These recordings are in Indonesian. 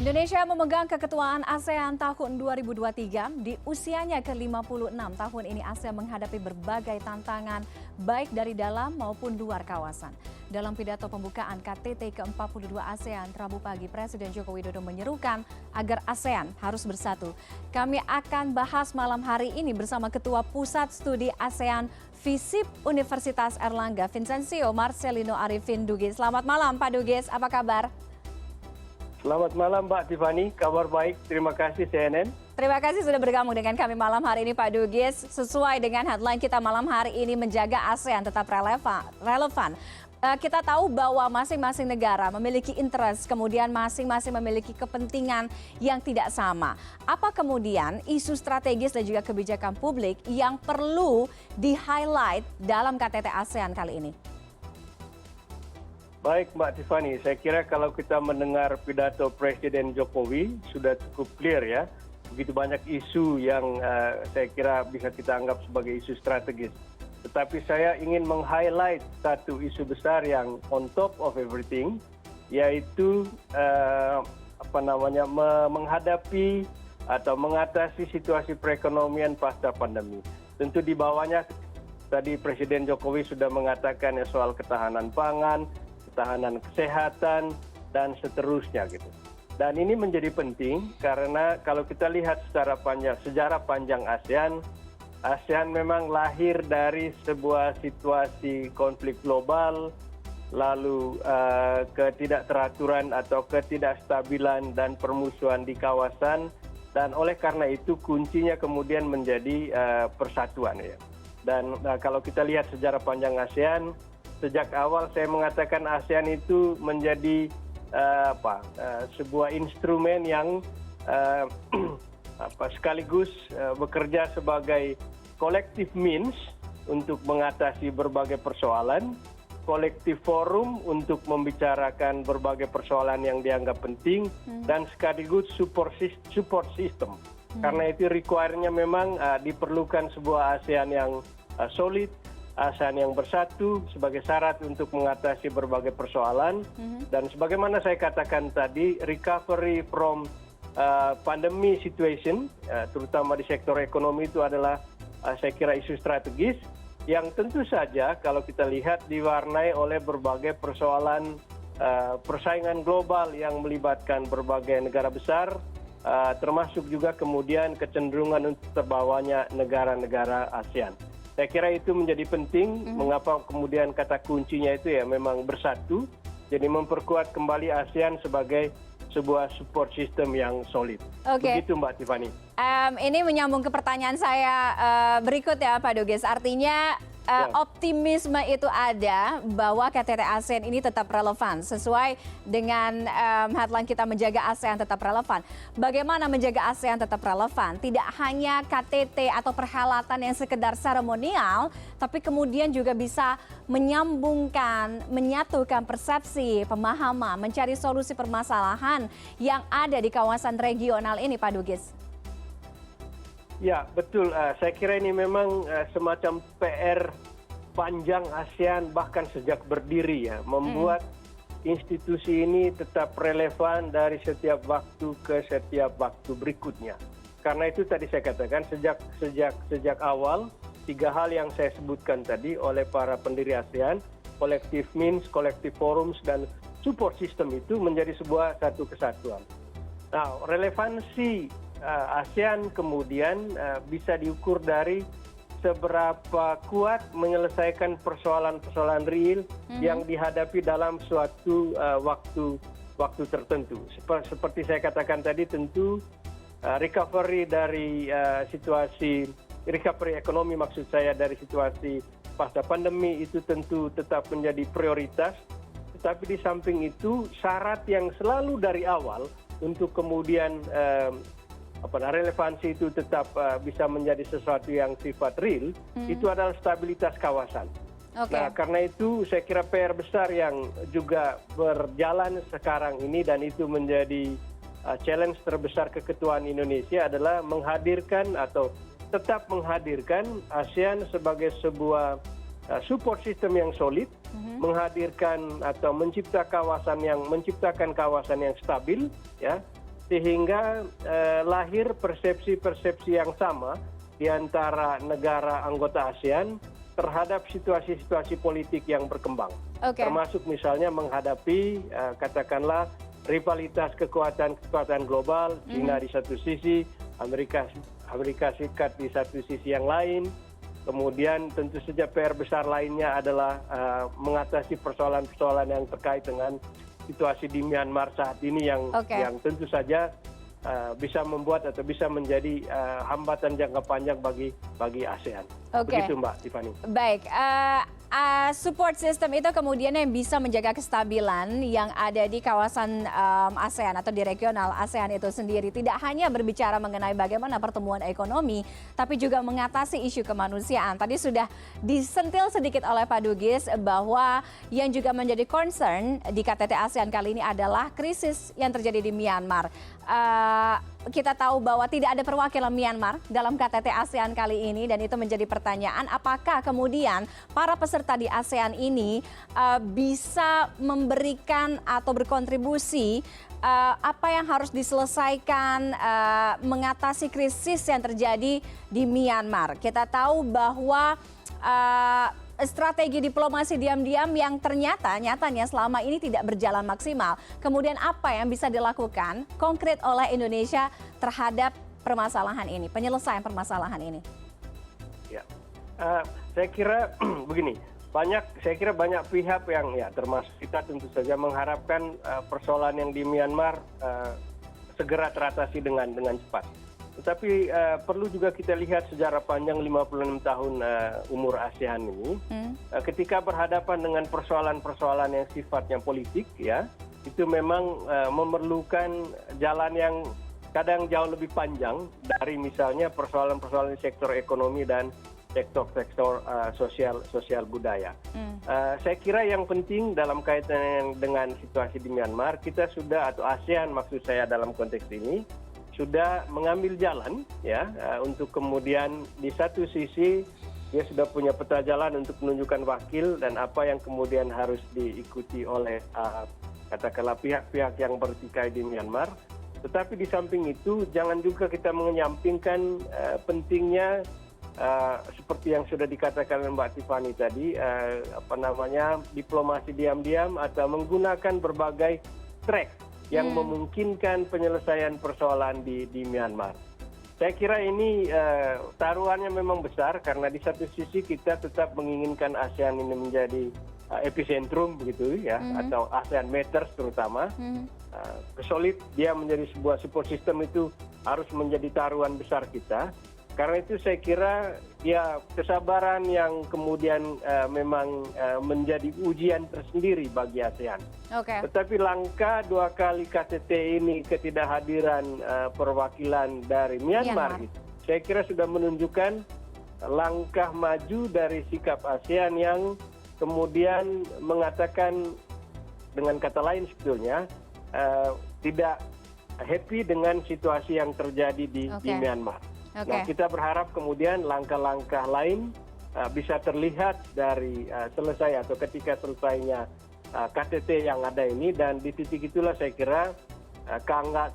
Indonesia memegang keketuaan ASEAN tahun 2023. Di usianya ke-56 tahun ini ASEAN menghadapi berbagai tantangan baik dari dalam maupun luar kawasan. Dalam pidato pembukaan KTT ke-42 ASEAN Rabu pagi, Presiden Joko Widodo menyerukan agar ASEAN harus bersatu. Kami akan bahas malam hari ini bersama Ketua Pusat Studi ASEAN FISIP Universitas Airlangga, Vincencio Marcelino Arifin Dugis. Selamat malam Pak Dugis, apa kabar? Selamat malam Mbak Tiffany, kabar baik, terima kasih CNN. Terima kasih sudah bergabung dengan kami malam hari ini Pak Dugis. Sesuai dengan headline kita malam hari ini, menjaga ASEAN tetap relevan. Kita tahu bahwa masing-masing negara memiliki interest, kemudian masing-masing memiliki kepentingan yang tidak sama. Apa kemudian isu strategis dan juga kebijakan publik yang perlu di-highlight dalam KTT ASEAN kali ini? Baik Mbak Tiffany, saya kira kalau kita mendengar pidato Presiden Jokowi sudah cukup clear ya. Begitu banyak isu yang saya kira bisa kita anggap sebagai isu strategis. Tetapi saya ingin meng-highlight satu isu besar yang on top of everything, yaitu menghadapi atau mengatasi situasi perekonomian pasca pandemi. Tentu di bawahnya tadi Presiden Jokowi sudah mengatakan ya soal ketahanan pangan, ketahanan kesehatan, dan seterusnya gitu. Dan ini menjadi penting karena kalau kita lihat sejarah panjang ASEAN memang lahir dari sebuah situasi konflik global, lalu ketidakteraturan atau ketidakstabilan dan permusuhan di kawasan, dan oleh karena itu kuncinya kemudian menjadi persatuan ya. Dan kalau kita lihat sejarah panjang ASEAN, sejak awal saya mengatakan ASEAN itu menjadi sebuah instrumen yang sekaligus bekerja sebagai collective means untuk mengatasi berbagai persoalan, collective forum untuk membicarakan berbagai persoalan yang dianggap penting, dan sekaligus support system. Karena itu require-nya memang diperlukan sebuah ASEAN yang solid, ASEAN yang bersatu sebagai syarat untuk mengatasi berbagai persoalan. Dan sebagaimana saya katakan tadi, recovery from pandemic situation, terutama di sektor ekonomi itu adalah saya kira isu strategis yang tentu saja kalau kita lihat diwarnai oleh berbagai persoalan persaingan global yang melibatkan berbagai negara besar, termasuk juga kemudian kecenderungan untuk terbawanya negara-negara ASEAN. Saya kira itu menjadi penting, mengapa kemudian kata kuncinya itu ya memang bersatu, jadi memperkuat kembali ASEAN sebagai sebuah support system yang solid. Begitu Mbak Tiffany. Ini menyambung ke pertanyaan saya berikut ya Pak Dugis, artinya optimisme itu ada bahwa KTT ASEAN ini tetap relevan sesuai dengan headline kita menjaga ASEAN tetap relevan. Bagaimana menjaga ASEAN tetap relevan? Tidak hanya KTT atau perhelatan yang sekedar seremonial, tapi kemudian juga bisa menyambungkan, menyatukan persepsi, pemahaman, mencari solusi permasalahan yang ada di kawasan regional ini Pak Dugis. Ya betul, saya kira ini memang semacam PR panjang ASEAN bahkan sejak berdiri ya, membuat institusi ini tetap relevan dari setiap waktu ke setiap waktu berikutnya. Karena itu tadi saya katakan sejak awal, 3 hal yang saya sebutkan tadi oleh para pendiri ASEAN, collective means, collective forums, dan support system itu menjadi satu kesatuan. Nah, relevansi ASEAN kemudian bisa diukur dari seberapa kuat menyelesaikan persoalan-persoalan real yang dihadapi dalam suatu waktu tertentu. Seperti saya katakan tadi, tentu recovery dari recovery ekonomi maksud saya dari situasi pasca pandemi itu tentu tetap menjadi prioritas. Tetapi di samping itu syarat yang selalu dari awal untuk kemudian relevansi itu tetap bisa menjadi sesuatu yang sifat real, itu adalah stabilitas kawasan. Nah, karena itu saya kira PR besar yang juga berjalan sekarang ini, dan itu menjadi challenge terbesar keketuaan Indonesia adalah menghadirkan atau tetap menghadirkan ASEAN sebagai sebuah support system yang solid, menghadirkan atau menciptakan kawasan yang stabil, ya, sehingga lahir persepsi-persepsi yang sama di antara negara anggota ASEAN terhadap situasi-situasi politik yang berkembang. Termasuk misalnya menghadapi katakanlah rivalitas kekuatan-kekuatan global, China di satu sisi, Amerika Serikat di satu sisi yang lain. Kemudian tentu saja PR besar lainnya adalah mengatasi persoalan-persoalan yang terkait dengan situasi di Myanmar saat ini yang tentu saja bisa membuat atau bisa menjadi hambatan jangka panjang bagi ASEAN. Begitu Mbak Tiffany. Baik, support system itu kemudian yang bisa menjaga kestabilan yang ada di kawasan ASEAN atau di regional ASEAN itu sendiri. Tidak hanya berbicara mengenai bagaimana pertumbuhan ekonomi, tapi juga mengatasi isu kemanusiaan. Tadi sudah disentil sedikit oleh Pak Dugis bahwa yang juga menjadi concern di KTT ASEAN kali ini adalah krisis yang terjadi di Myanmar. Kita tahu bahwa tidak ada perwakilan Myanmar dalam KTT ASEAN kali ini dan itu menjadi pertanyaan apakah kemudian para peserta di ASEAN ini bisa memberikan atau berkontribusi apa yang harus diselesaikan mengatasi krisis yang terjadi di Myanmar. Kita tahu bahwa strategi diplomasi diam-diam yang nyatanya selama ini tidak berjalan maksimal. Kemudian apa yang bisa dilakukan konkret oleh Indonesia terhadap permasalahan ini, penyelesaian permasalahan ini? Ya, saya kira begini, saya kira banyak pihak yang termasuk kita tentu saja mengharapkan persoalan yang di Myanmar segera teratasi dengan cepat. Tetapi perlu juga kita lihat sejarah panjang 56 tahun umur ASEAN ini, ketika berhadapan dengan persoalan-persoalan yang sifatnya politik, ya, itu memang memerlukan jalan yang kadang jauh lebih panjang dari misalnya persoalan-persoalan sektor ekonomi dan sektor sosial budaya. Saya kira yang penting dalam kaitan dengan situasi di Myanmar, kita sudah atau ASEAN maksud saya dalam konteks ini sudah mengambil jalan untuk kemudian di satu sisi dia sudah punya peta jalan untuk menunjukkan wakil dan apa yang kemudian harus diikuti oleh katakanlah pihak-pihak yang bertikai di Myanmar. Tetapi di samping itu jangan juga kita menyampingkan pentingnya seperti yang sudah dikatakan Mbak Tiffany tadi diplomasi diam-diam atau menggunakan berbagai track yang memungkinkan penyelesaian persoalan di Myanmar. Saya kira ini taruhannya memang besar karena di satu sisi kita tetap menginginkan ASEAN ini menjadi epicentrum begitu ya, atau ASEAN Matters terutama. Solid dia menjadi sebuah support system itu harus menjadi taruhan besar kita. Karena itu saya kira kesabaran yang kemudian memang menjadi ujian tersendiri bagi ASEAN. Tetapi langkah 2 kali KTT ini ketidakhadiran perwakilan dari Myanmar, saya kira sudah menunjukkan langkah maju dari sikap ASEAN yang kemudian mengatakan dengan kata lain sebetulnya tidak happy dengan situasi yang terjadi di Myanmar. Nah, kita berharap kemudian langkah-langkah lain bisa terlihat dari selesai atau ketika selesainya KTT yang ada ini, dan di titik itulah saya kira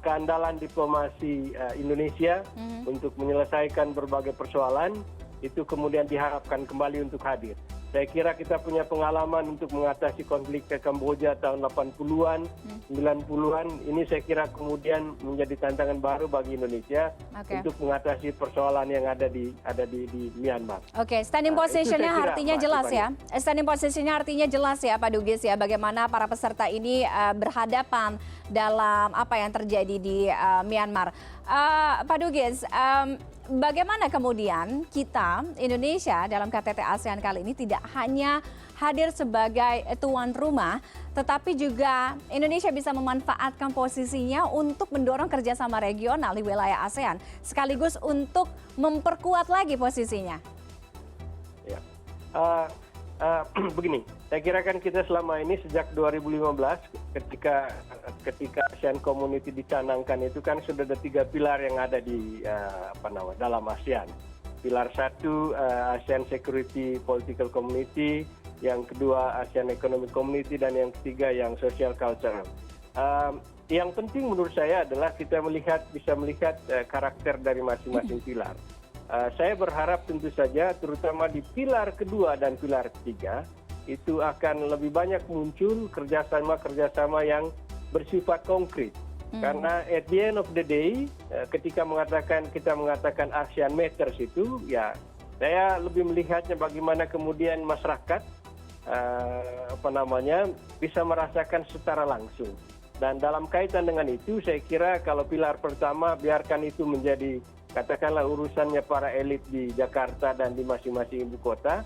keandalan diplomasi Indonesia untuk menyelesaikan berbagai persoalan itu kemudian diharapkan kembali untuk hadir. Saya kira kita punya pengalaman untuk mengatasi konflik ke Kamboja tahun 80-an, 90-an. Ini saya kira kemudian menjadi tantangan baru bagi Indonesia untuk mengatasi persoalan yang ada di Myanmar. Standing position-nya artinya jelas ya. Standing position-nya artinya jelas ya Pak Dugis ya, bagaimana para peserta ini berhadapan dalam apa yang terjadi di Myanmar. Pak Dugis, bagaimana kemudian kita Indonesia dalam KTT ASEAN kali ini tidak hanya hadir sebagai tuan rumah, tetapi juga Indonesia bisa memanfaatkan posisinya untuk mendorong kerjasama regional di wilayah ASEAN, sekaligus untuk memperkuat lagi posisinya. Ya. Begini, saya kira kan kita selama ini sejak 2015 ketika ASEAN Community dicanangkan itu kan sudah ada 3 pilar yang ada di dalam ASEAN. Pilar 1 ASEAN Security Political Community, yang kedua ASEAN Economic Community, dan yang ketiga yang Social Cultural. yang penting menurut saya adalah kita bisa melihat karakter dari masing-masing pilar. Saya berharap tentu saja terutama di pilar kedua dan pilar ketiga itu akan lebih banyak muncul kerjasama yang bersifat konkret. Karena at the end of the day ketika kita mengatakan ASEAN Matters itu ya saya lebih melihatnya bagaimana kemudian masyarakat bisa merasakan secara langsung. Dan dalam kaitan dengan itu saya kira kalau pilar pertama biarkan itu menjadi katakanlah urusannya para elit di Jakarta dan di masing-masing ibu kota.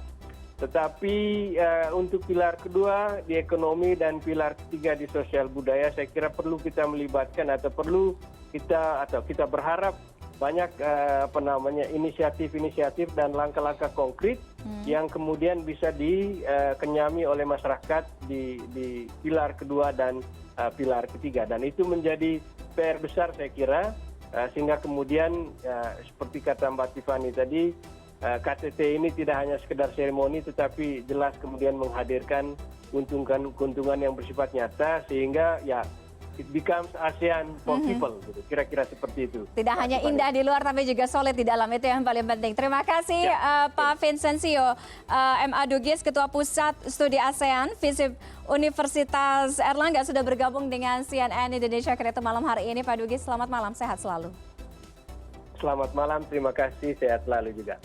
Tetapi untuk pilar kedua di ekonomi dan pilar ketiga di sosial budaya saya kira perlu kita melibatkan atau kita berharap banyak inisiatif-inisiatif dan langkah-langkah konkret yang kemudian bisa dikenyami oleh masyarakat di pilar kedua dan pilar ketiga. Dan itu menjadi PR besar saya kira. Sehingga kemudian seperti kata Mbak Tiffany tadi KTT ini tidak hanya sekedar seremoni tetapi jelas kemudian menghadirkan keuntungan yang bersifat nyata sehingga ya it becomes ASEAN for people gitu. Kira-kira seperti itu. Tidak hanya indah di luar tapi juga solid di dalam, itu yang paling penting. Terima kasih Pak Vincencio MA Dugis, Ketua Pusat Studi ASEAN FISIP Universitas Erlangga sudah bergabung dengan CNN Indonesia Connected malam hari ini. Pak Dugis, selamat malam, sehat selalu. Selamat malam, terima kasih, sehat selalu juga.